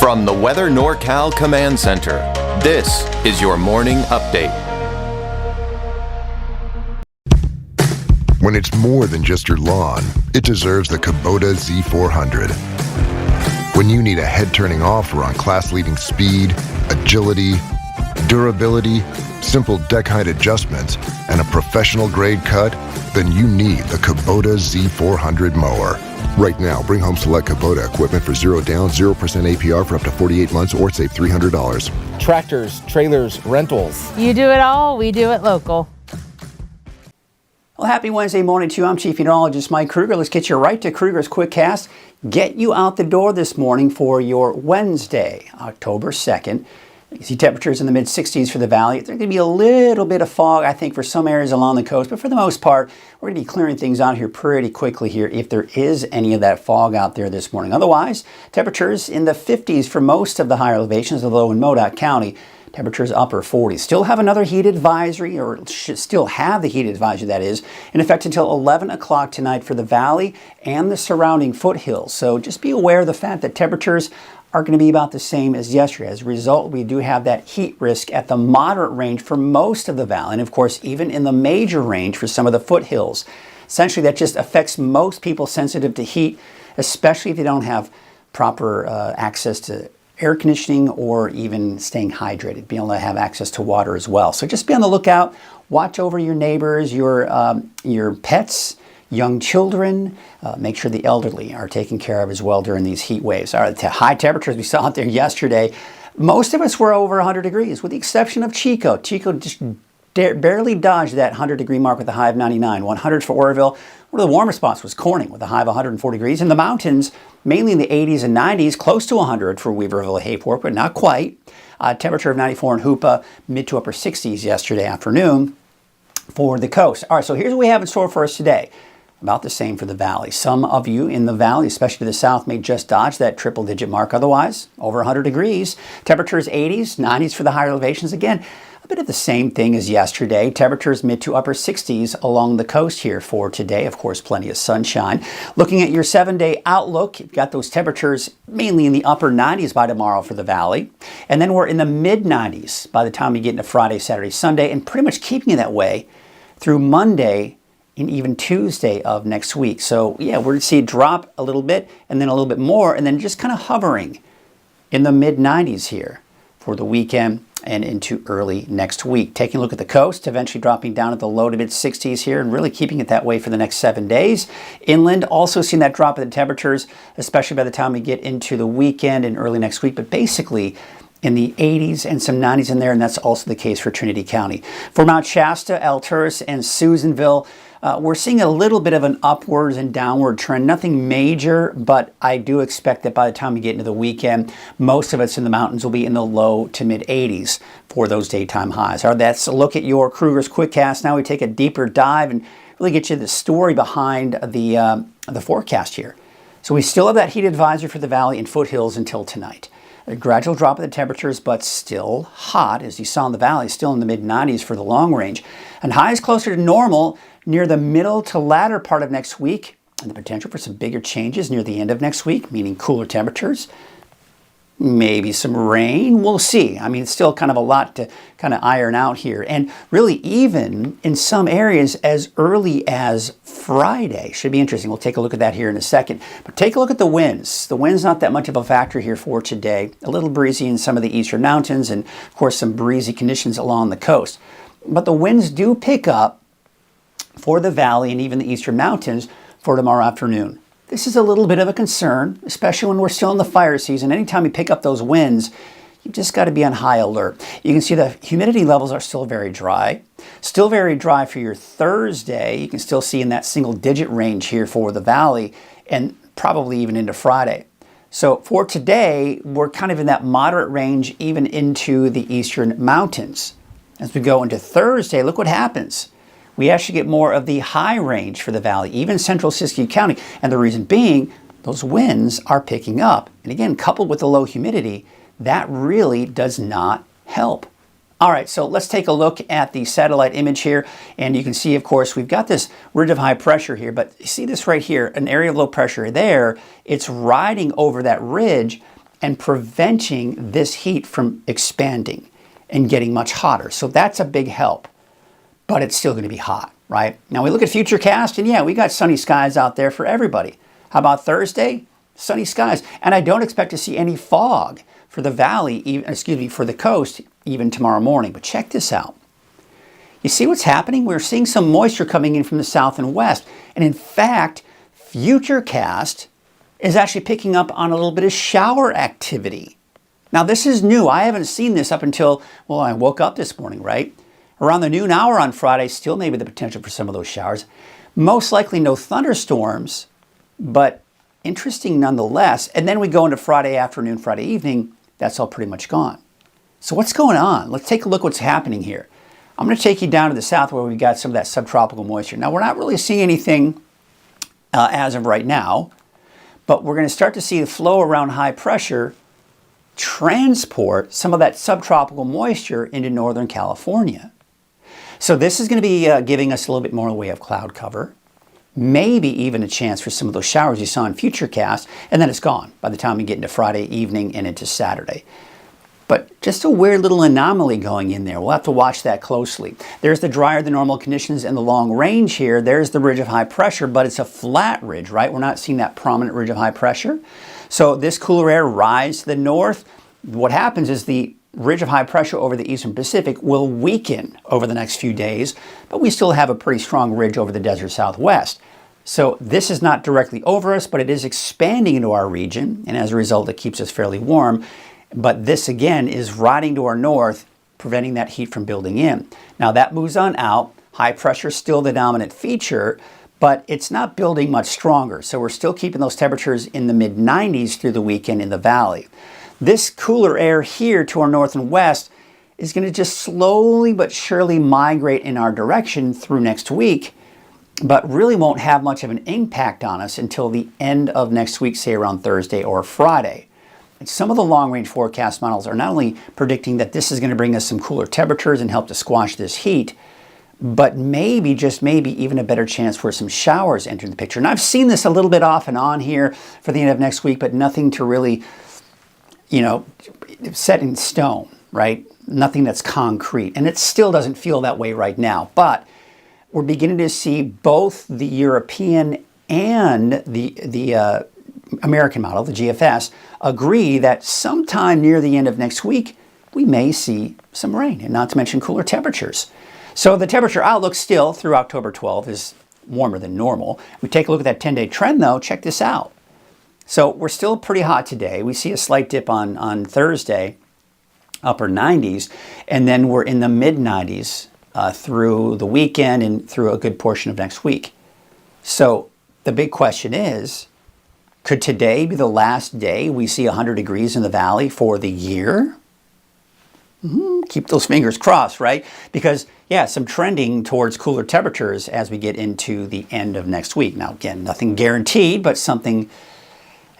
From the Weather NorCal Command Center, this is your morning update. When it's more than just your lawn, it deserves the Kubota Z400. When you need a head-turning offer on class-leading speed, agility, durability, simple deck height adjustments, and a professional-grade cut, then you need the Kubota Z400 mower. Right now, bring home select Kubota equipment for 0 down, 0% APR for up to 48 months or save $300. Tractors, trailers, rentals. You do it all, we do it local. Well, happy Wednesday morning to you. I'm Chief Meteorologist Mike Kruger. Let's get you right to Kruger's Quickcast. Get you out the door this morning for your Wednesday, October 2nd. You can see temperatures in the mid-60s for the valley. There's going to be a little bit of fog, I think, for some areas along the coast. But for the most part, we're going to be clearing things out here pretty quickly here if there is any of that fog out there this morning. Otherwise, temperatures in the 50s for most of the higher elevations, although in Modoc County, temperatures upper 40s. Still have another heat advisory, or should still have the heat advisory, that is, in effect until 11 o'clock tonight for the valley and the surrounding foothills. So just be aware of the fact that temperatures are going to be about the same as yesterday. As a result, we do have that heat risk at the moderate range for most of the valley, and of course, even in the major range for some of the foothills. Essentially, that just affects most people sensitive to heat, especially if they don't have proper access to air conditioning or even staying hydrated, being able to have access to water as well. So just be on the lookout. Watch over your neighbors, your pets, young children. Make sure the elderly are taken care of as well during these heat waves. All right, the high temperatures we saw out there yesterday, most of us were over 100 degrees, with the exception of Chico. Chico just barely dodged that 100-degree mark with a high of 99. 100 for Oroville. One of the warmer spots was Corning with a high of 104 degrees. In the mountains, mainly in the 80s and 90s, close to 100 for Weaverville, Hayport, but not quite. Temperature of 94 in Hoopa, mid to upper 60s yesterday afternoon for the coast. All right, so here's what we have in store for us today. About the same for the valley. Some of you in the valley, especially to the south, may just dodge that triple-digit mark. Otherwise, over 100 degrees. Temperatures 80s, 90s for the higher elevations. Again, a bit of the same thing as yesterday. Temperatures mid to upper 60s along the coast here for today. Of course, plenty of sunshine. Looking at your 7-day outlook, you've got those temperatures mainly in the upper 90s by tomorrow for the valley. And then we're in the mid-90s by the time we get into Friday, Saturday, Sunday, and pretty much keeping it that way through Monday and even Tuesday of next week. So yeah, we're going to see it drop a little bit and then a little bit more and then just kind of hovering in the mid-90s here for the weekend and into early next week. Taking a look at the coast, eventually dropping down at the low to mid-60s here and really keeping it that way for the next 7 days. Inland, also seeing that drop in the temperatures, especially by the time we get into the weekend and early next week, but basically in the 80s and some 90s in there, and that's also the case for Trinity County. For Mount Shasta, Alturas, and Susanville, we're seeing a little bit of an upwards and downward trend. Nothing major, but I do expect that by the time we get into the weekend, most of us in the mountains will be in the low to mid 80s for those daytime highs. All right, that's a look at your Kruger's Quickcast. Now we take a deeper dive and really get you the story behind the forecast here. So we still have that heat advisory for the valley and foothills until tonight. A gradual drop in the temperatures, but still hot, as you saw in the valley, still in the mid-90s for the long range. And highs closer to normal near the middle to latter part of next week, and the potential for some bigger changes near the end of next week, meaning cooler temperatures. Maybe some rain, we'll see. I mean, it's still kind of a lot to kind of iron out here. And really even in some areas as early as Friday. Should be interesting. We'll take a look at that here in a second. But take a look at the winds. The wind's not that much of a factor here for today. A little breezy in some of the eastern mountains and, of course, some breezy conditions along the coast. But the winds do pick up for the valley and even the eastern mountains for tomorrow afternoon. This is a little bit of a concern, especially when we're still in the fire season. Anytime you pick up those winds, you've just got to be on high alert. You can see the humidity levels are still very dry. Still very dry for your Thursday. You can still see in that single-digit range here for the valley and probably even into Friday. So for today, we're kind of in that moderate range even into the eastern mountains. As we go into Thursday, look what happens. We actually get more of the high range for the valley, even central Siskiyou County. And the reason being, those winds are picking up. And again, coupled with the low humidity, that really does not help. All right, so let's take a look at the satellite image here. And you can see, of course, we've got this ridge of high pressure here. But you see this right here, an area of low pressure there. It's riding over that ridge. and preventing this heat from expanding and getting much hotter. So that's a big help, but it's still going to be hot, right? Now we look at Futurecast, and yeah, we got sunny skies out there for everybody. How about Thursday? Sunny skies. And I don't expect to see any fog for the valley, for the coast, even tomorrow morning. But check this out. You see what's happening? We're seeing some moisture coming in from the south and west. And in fact, Futurecast is actually picking up on a little bit of shower activity. Now this is new. I haven't seen this up until, well, I woke up this morning, right? Around the noon hour on Friday, still maybe the potential for some of those showers. Most likely no thunderstorms, but interesting nonetheless. And then we go into Friday afternoon, Friday evening, that's all pretty much gone. So what's going on? Let's take a look what's happening here. I'm going to take you down to the south where we got some of that subtropical moisture. Now, we're not really seeing anything as of right now, but we're going to start to see the flow around high pressure transport some of that subtropical moisture into Northern California. So this is going to be giving us a little bit more in the way of cloud cover, maybe even a chance for some of those showers you saw in Futurecast, and then it's gone by the time we get into Friday evening and into Saturday. But just a weird little anomaly going in there. We'll have to watch that closely. There's the drier than normal conditions in the long range here. There's the ridge of high pressure, but it's a flat ridge, right? We're not seeing that prominent ridge of high pressure. So this cooler air rises to the north. What happens is the ridge of high pressure over the eastern Pacific will weaken over the next few days, but we still have a pretty strong ridge over the desert southwest. So this is not directly over us, but it is expanding into our region, and as a result, it keeps us fairly warm. But this, again, is riding to our north, preventing that heat from building in. Now, that moves on out. High pressure is still the dominant feature, but it's not building much stronger. So we're still keeping those temperatures in the mid-90s through the weekend in the valley. This cooler air here to our north and west is going to just slowly but surely migrate in our direction through next week, but really won't have much of an impact on us until the end of next week, say around Thursday or Friday. And some of the long-range forecast models are not only predicting that this is going to bring us some cooler temperatures and help to squash this heat, but maybe, just maybe, even a better chance for some showers entering the picture. And I've seen this a little bit off and on here for the end of next week, but nothing to really, set in stone, right? Nothing that's concrete. And it still doesn't feel that way right now. But we're beginning to see both the European and the American model, the GFS, agree that sometime near the end of next week, we may see some rain, and not to mention cooler temperatures. So the temperature outlook still through October 12th is warmer than normal. We take a look at that 10-day trend, though. Check this out. So we're still pretty hot today. We see a slight dip on Thursday, upper 90s, and then we're in the mid-90s through the weekend and through a good portion of next week. So the big question is, could today be the last day we see 100 degrees in the valley for the year? Keep those fingers crossed, right? Because, yeah, some trending towards cooler temperatures as we get into the end of next week. Now, again, nothing guaranteed, but something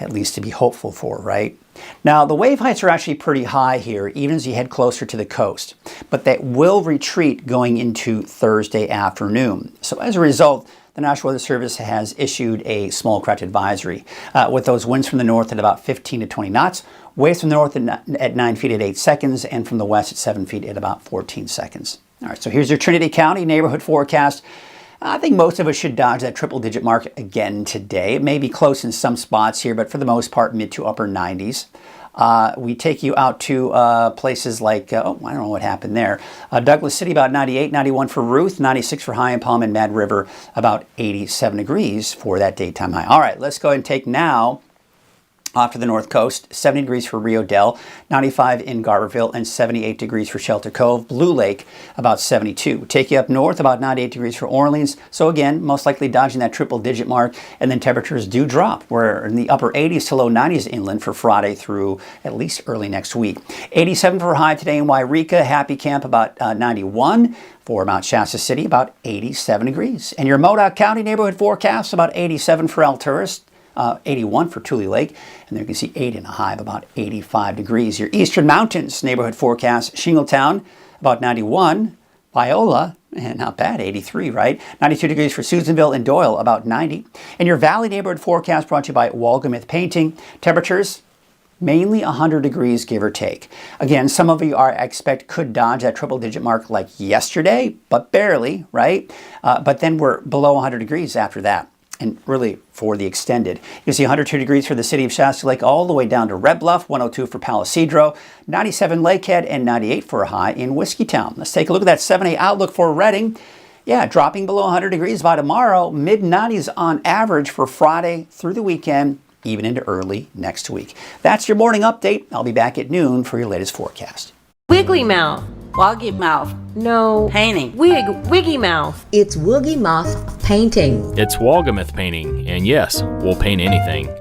at least to be hopeful for, right? Now, the wave heights are actually pretty high here, even as you head closer to the coast, but that will retreat going into Thursday afternoon. So as a result, the National Weather Service has issued a small craft advisory with those winds from the north at about 15 to 20 knots, waves from the north at 9 feet at 8 seconds, and from the west at 7 feet at about 14 seconds. All right, so here's your Trinity County neighborhood forecast. I think most of us should dodge that triple-digit mark again today. It may be close in some spots here, but for the most part, mid to upper 90s. We take you out to places like, I don't know what happened there. Douglas City, about 98, 91 for Ruth, 96 for High and Palm, and Mad River, about 87 degrees for that daytime high. All right, let's go ahead and take now off to the north coast, 70 degrees for Rio Dell, 95 in Garberville, and 78 degrees for Shelter Cove. Blue Lake, about 72. Take you up north, about 98 degrees for Orleans. So again, most likely dodging that triple-digit mark, and then temperatures do drop. We're in the upper 80s to low 90s inland for Friday through at least early next week. 87 for high today in Wairika, Happy Camp, about 91. For Mount Shasta City, about 87 degrees. And your Modoc County neighborhood forecast, about 87 for Alturas, 81 for Tule Lake, and there you can see 8 in a high of about 85 degrees. Your Eastern Mountains neighborhood forecast, Shingletown, about 91. Viola, not bad, 83, right? 92 degrees for Susanville and Doyle, about 90. And your Valley neighborhood forecast brought to you by Walgamith Painting. Temperatures mainly 100 degrees, give or take. Again, some of you could dodge that triple-digit mark like yesterday, but barely, right? But then we're below 100 degrees after that, and really for the extended. You see 102 degrees for the city of Shasta Lake all the way down to Red Bluff, 102 for Palisadro, 97 Lakehead, and 98 for a high in Whiskeytown. Let's take a look at that 7-day outlook for Redding. Yeah, dropping below 100 degrees by tomorrow, mid-90s on average for Friday through the weekend, even into early next week. That's your morning update. I'll be back at noon for your latest forecast. Wiggly mouth. Woggy mouth. No. Painting. Wiggy mouth. It's Woogie Moth Painting. It's Wogamoth painting, and yes, we'll paint anything.